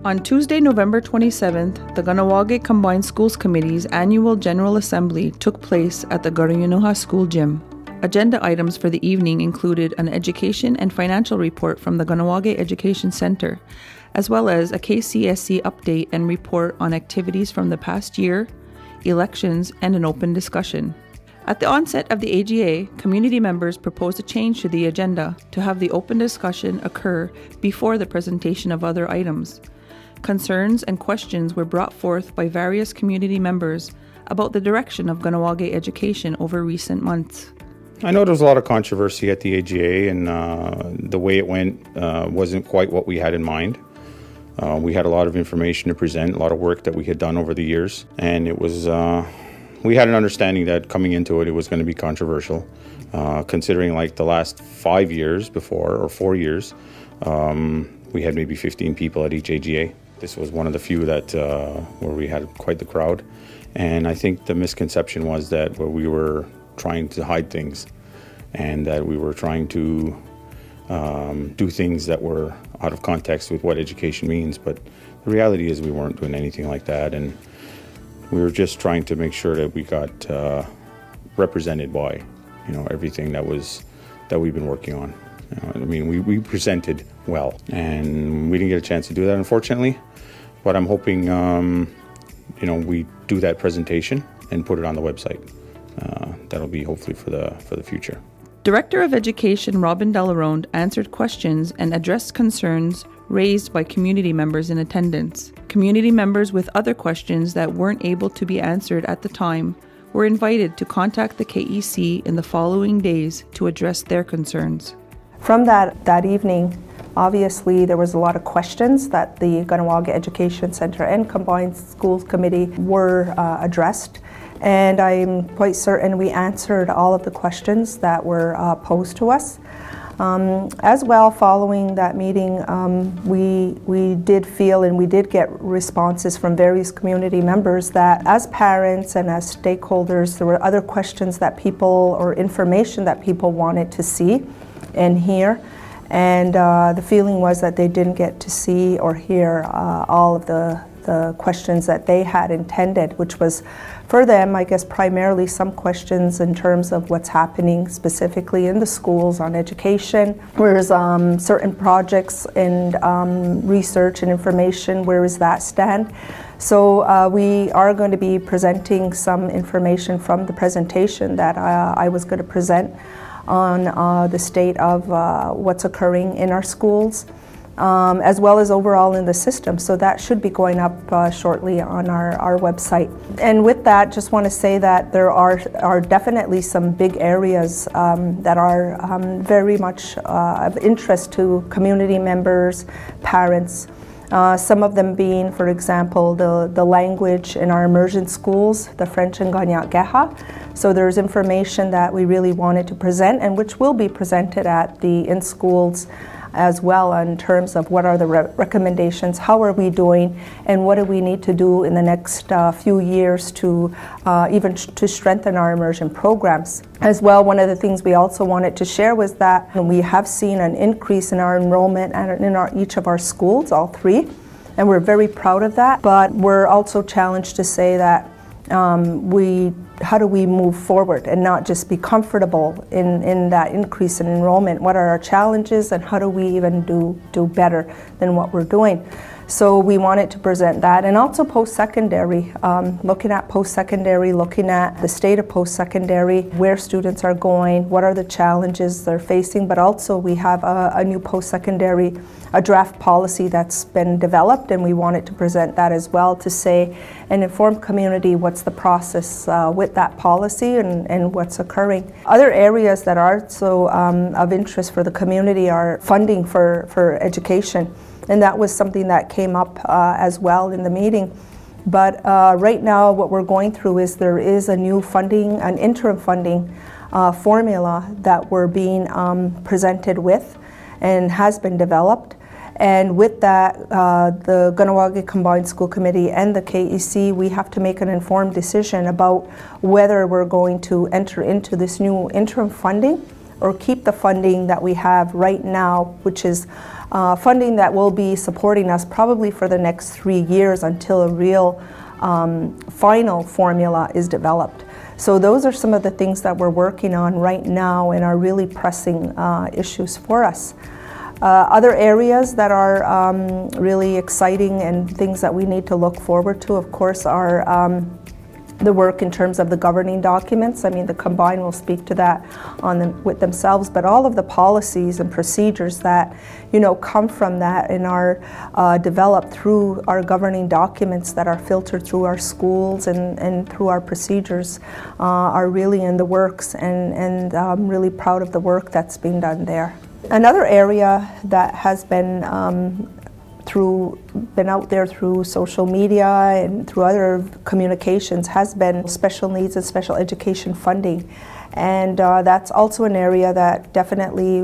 On Tuesday, November 27th, the Kahnawà Combined Schools Committee's annual General Assembly took place at the Kahnawà School Gym. Agenda items for the evening included an education and financial report from the Kahnawà Education Center, as well as a KCSC update and report on activities from the past year, elections, and an open discussion. At the onset of the AGA, community members proposed a change to the agenda to have the open discussion occur before the presentation of other items. Concerns and questions were brought forth by various community members about the direction of Kahnawà education over recent months. I know there was a lot of controversy at the AGA, and the way it went wasn't quite what we had in mind. We had a lot of information to present, a lot of work that we had done over the years, and it was we had an understanding that coming into it, it was going to be controversial, considering like the last 5 years before, or 4 years, we had maybe 15 people at each AGA. This was one of the few that where we had quite the crowd, and I think the misconception was that we were trying to hide things, and that we were trying to do things that were out of context with what education means. But the reality is we weren't doing anything like that, and we were just trying to make sure that we got represented by, everything that we've been working on. We presented well, and we didn't get a chance to do that, unfortunately. But I'm hoping, we do that presentation and put it on the website. That'll be hopefully for the future. Director of Education Robin Delaronde answered questions and addressed concerns raised by community members in attendance. Community members with other questions that weren't able to be answered at the time were invited to contact the KEC in the following days to address their concerns. From that evening, obviously there was a lot of questions that the Kahnawà Education Center and Combined Schools Committee were addressed. And I'm quite certain we answered all of the questions that were posed to us. As well, following that meeting, we did feel and we did get responses from various community members that as parents and as stakeholders, there were other questions that people, or information that people wanted to see and hear. And the feeling was that they didn't get to see or hear all of the questions that they had intended, which was for them, I guess, primarily some questions in terms of what's happening specifically in the schools on education, whereas certain projects and research and information, where does that stand? So we are going to be presenting some information from the presentation that I was going to present on the state of what's occurring in our schools, as well as overall in the system. So that should be going up shortly on our website. And with that, just want to say that there are definitely some big areas that are very much of interest to community members, parents. Some of them being, for example, the language in our immersion schools, the French and Kahnawà. So there's information that we really wanted to present, and which will be presented at the in-schools as well, in terms of what are the recommendations, how are we doing, and what do we need to do in the next few years to even to strengthen our immersion programs. As well, one of the things we also wanted to share was that we have seen an increase in our enrollment and in each of our schools, all three, and we're very proud of that. But we're also challenged to say that how do we move forward and not just be comfortable in that increase in enrollment? What are our challenges, and how do we even do better than what we're doing? So we wanted to present that, and also post-secondary, looking at post-secondary, looking at the state of post-secondary, where students are going, what are the challenges they're facing, but also we have a new post-secondary, a draft policy that's been developed, and we wanted to present that as well to say and inform community what's the process with that policy and what's occurring. Other areas that are also of interest for the community are funding for education. And that was something that came up as well in the meeting. But right now what we're going through is there is a new funding, an interim funding formula that we're being presented with and has been developed. And with that, the Kahnawà Combined School Committee and the KEC, we have to make an informed decision about whether we're going to enter into this new interim funding or keep the funding that we have right now, which is funding that will be supporting us probably for the next 3 years until a real final formula is developed. So those are some of the things that we're working on right now and are really pressing issues for us. Other areas that are really exciting and things that we need to look forward to, of course, are the work in terms of the governing documents. I mean, the Combine will speak to that with themselves, but all of the policies and procedures that, come from that and are developed through our governing documents that are filtered through our schools and through our procedures are really in the works, and I'm really proud of the work that's being done there. Another area that has been out there through social media and through other communications has been special needs and special education funding. And that's also an area that definitely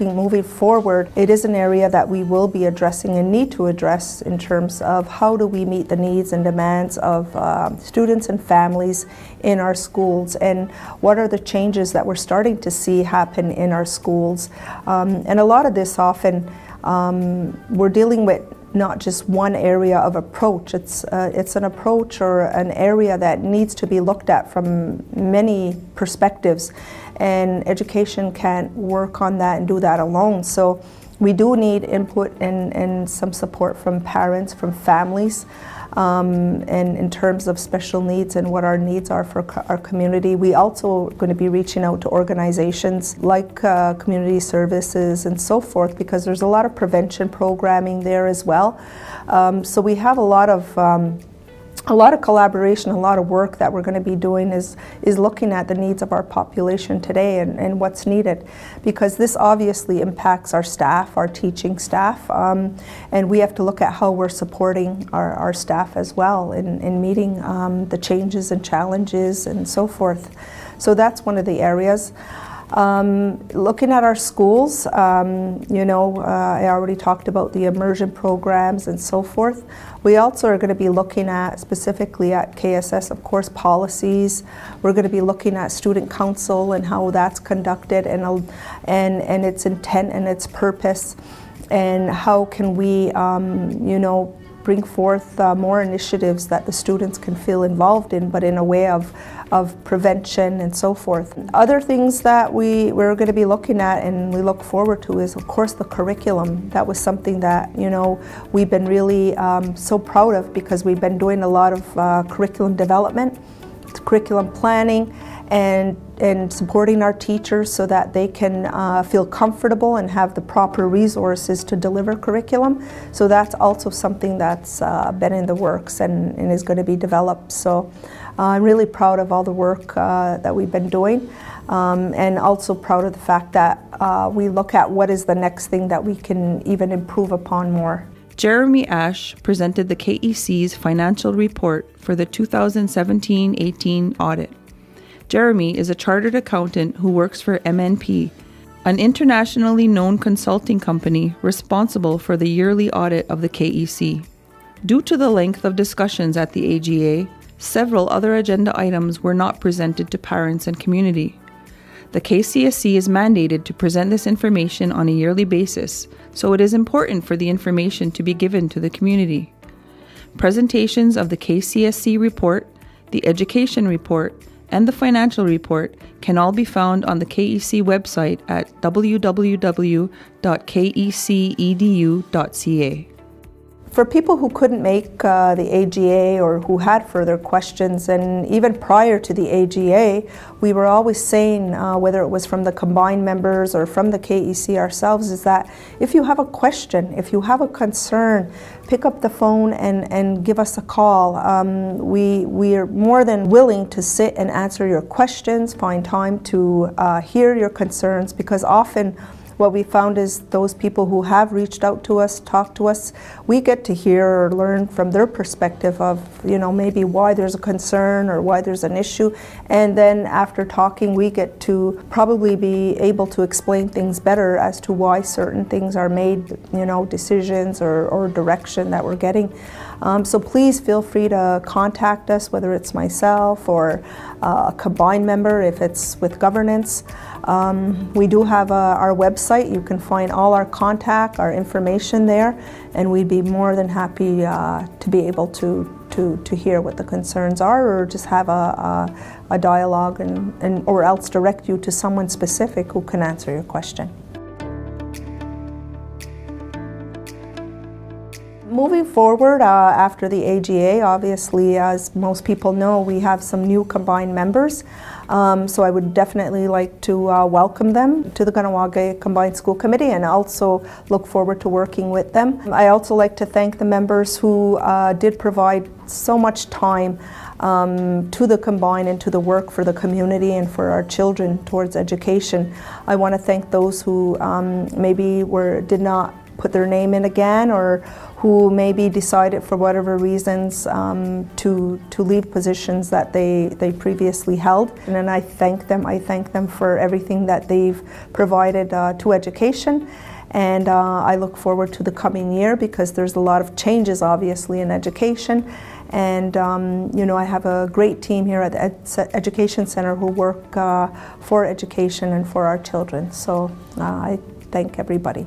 moving forward, it is an area that we will be addressing and need to address in terms of how do we meet the needs and demands of students and families in our schools, and what are the changes that we're starting to see happen in our schools. And a lot of this often we're dealing with not just one area of approach. It's an approach or an area that needs to be looked at from many perspectives, and education can't work on that and do that alone. So we do need input and some support from parents, from families, and in terms of special needs and what our needs are for our community. We also are going to be reaching out to organizations like community services and so forth, because there's a lot of prevention programming there as well. So we have a lot of collaboration, a lot of work that we're going to be doing is looking at the needs of our population today and what's needed, because this obviously impacts our staff, our teaching staff, and we have to look at how we're supporting our staff as well in meeting the changes and challenges and so forth. So that's one of the areas. Looking at our schools, I already talked about the immersion programs and so forth. We also are going to be looking at, specifically at KSS, of course, policies. We're going to be looking at student council and how that's conducted, and its intent and its purpose, and how can we, bring forth more initiatives that the students can feel involved in, but in a way of prevention and so forth. Other things that we're going to be looking at and we look forward to is, of course, the curriculum. That was something that, we've been really so proud of, because we've been doing a lot of curriculum development, curriculum planning, and supporting our teachers so that they can feel comfortable and have the proper resources to deliver curriculum. So that's also something that's been in the works and is going to be developed. So I'm really proud of all the work that we've been doing, and also proud of the fact that we look at what is the next thing that we can even improve upon more. Jeremy Ash presented the KEC's financial report for the 2017-18 audit. Jeremy is a chartered accountant who works for MNP, an internationally known consulting company responsible for the yearly audit of the KEC. Due to the length of discussions at the AGA, several other agenda items were not presented to parents and community. The KCSC is mandated to present this information on a yearly basis, so it is important for the information to be given to the community. Presentations of the KCSC report, the education report, and the financial report can all be found on the KEC website at www.kecedu.ca. For people who couldn't make the AGA or who had further questions, and even prior to the AGA, we were always saying, whether it was from the combined members or from the KEC ourselves, is that if you have a question, if you have a concern, pick up the phone and give us a call. We are more than willing to sit and answer your questions, find time to hear your concerns, because often what we found is those people who have reached out to us, talked to us, we get to hear or learn from their perspective of, maybe why there's a concern or why there's an issue. And then after talking, we get to probably be able to explain things better as to why certain things are made, decisions or direction that we're getting. So please feel free to contact us, whether it's myself or a combined member if it's with governance. We do have our website. You can find all our contact, our information there, and we'd be more than happy to be able to hear what the concerns are, or just have a dialogue or else direct you to someone specific who can answer your question. Moving forward, after the AGA, obviously, as most people know, we have some new combined members. So I would definitely like to welcome them to the Kahnawà Combined School Committee, and also look forward to working with them. I also like to thank the members who did provide so much time to the Combine and to the work for the community and for our children towards education. I want to thank those who maybe did not put their name in again, or who maybe decided for whatever reasons to leave positions that they previously held. And then I thank them for everything that they've provided to education. And I look forward to the coming year, because there's a lot of changes obviously in education. And I have a great team here at the Education Center who work for education and for our children. So I thank everybody.